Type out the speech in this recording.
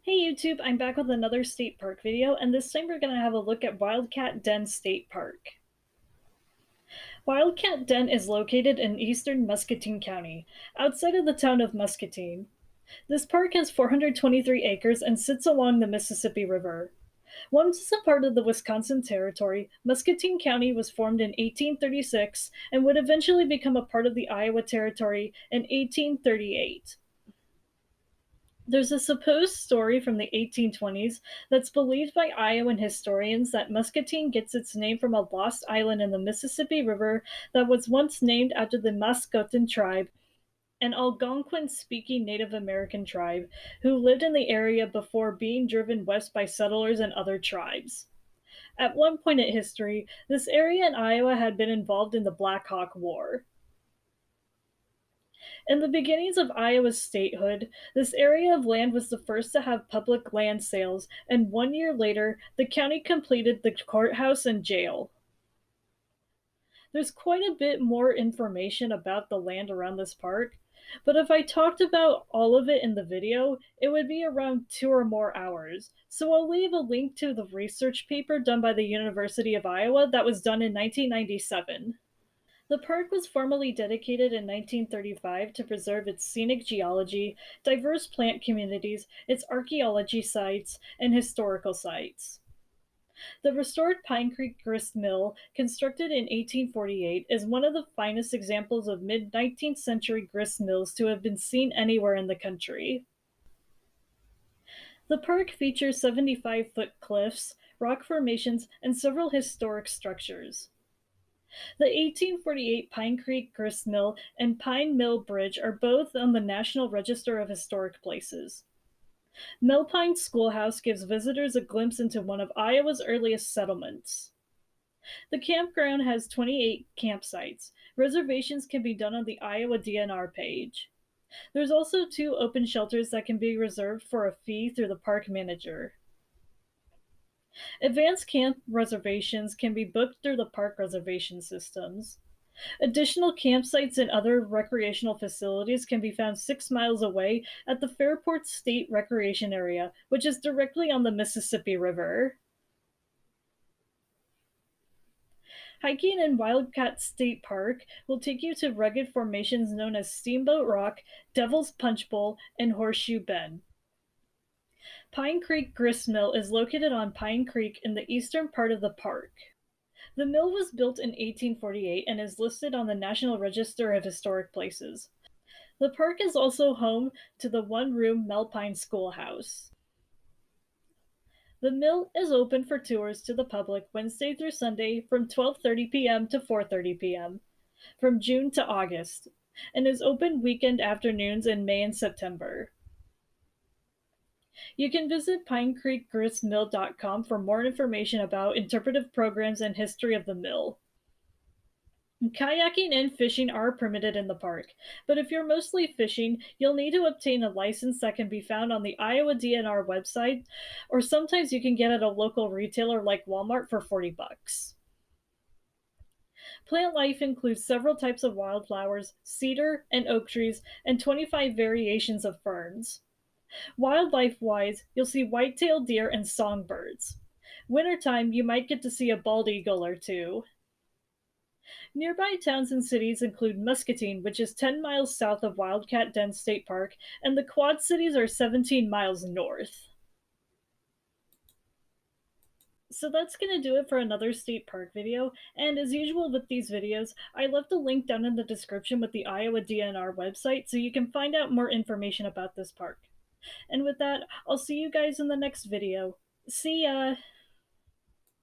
Hey YouTube, I'm back with another state park video, and this time we're going to have a look at Wildcat Den State Park. Wildcat Den is located in eastern Muscatine County, outside of the town of Muscatine. This park has 423 acres and sits along the Mississippi River. Once a part of the Wisconsin Territory, Muscatine County was formed in 1836 and would eventually become a part of the Iowa Territory in 1838. There's a supposed story from the 1820s that's believed by Iowan historians that Muscatine gets its name from a lost island in the Mississippi River that was once named after the Mascouten tribe, an Algonquin-speaking Native American tribe who lived in the area before being driven west by settlers and other tribes. At one point in history, this area in Iowa had been involved in the Black Hawk War. In the beginnings of Iowa's statehood, this area of land was the first to have public land sales, and 1 year later, the county completed the courthouse and jail. There's quite a bit more information about the land around this park, but if I talked about all of it in the video, it would be around 2 or more hours. So I'll leave a link to the research paper done by the University of Iowa that was done in 1997. The park was formally dedicated in 1935 to preserve its scenic geology, diverse plant communities, its archaeology sites, and historical sites. The restored Pine Creek Grist Mill, constructed in 1848, is one of the finest examples of mid 19th century grist mills to have been seen anywhere in the country. The park features 75-foot cliffs, rock formations, and several historic structures. The 1848 Pine Creek Grist Mill and Pine Mill Bridge are both on the National Register of Historic Places. Millpine Schoolhouse gives visitors a glimpse into one of Iowa's earliest settlements. The campground has 28 campsites. Reservations can be done on the Iowa DNR page. There's also 2 open shelters that can be reserved for a fee through the park manager. Advanced camp reservations can be booked through the park reservation systems. Additional campsites and other recreational facilities can be found 6 miles away at the Fairport State Recreation Area, which is directly on the Mississippi River. Hiking in Wildcat State Park will take you to rugged formations known as Steamboat Rock, Devil's Punch Bowl, and Horseshoe Bend. Pine Creek Grist Mill is located on Pine Creek in the eastern part of the park. The mill was built in 1848 and is listed on the National Register of Historic Places. The park is also home to the one-room Millpine Schoolhouse. The mill is open for tours to the public Wednesday through Sunday from 12:30 p.m. to 4:30 p.m. from June to August, and is open weekend afternoons in May and September. You can visit pinecreekgristmill.com for more information about interpretive programs and history of the mill. Kayaking and fishing are permitted in the park, but if you're mostly fishing, you'll need to obtain a license that can be found on the Iowa DNR website, or sometimes you can get at a local retailer like Walmart for $40. Plant life includes several types of wildflowers, cedar and oak trees, and 25 variations of ferns. Wildlife-wise, you'll see white-tailed deer and songbirds. Wintertime, you might get to see a bald eagle or two. Nearby towns and cities include Muscatine, which is 10 miles south of Wildcat Den State Park, and the Quad Cities are 17 miles north. So that's going to do it for another state park video, and as usual with these videos, I left a link down in the description with the Iowa DNR website so you can find out more information about this park. And with that, I'll see you guys in the next video. See ya!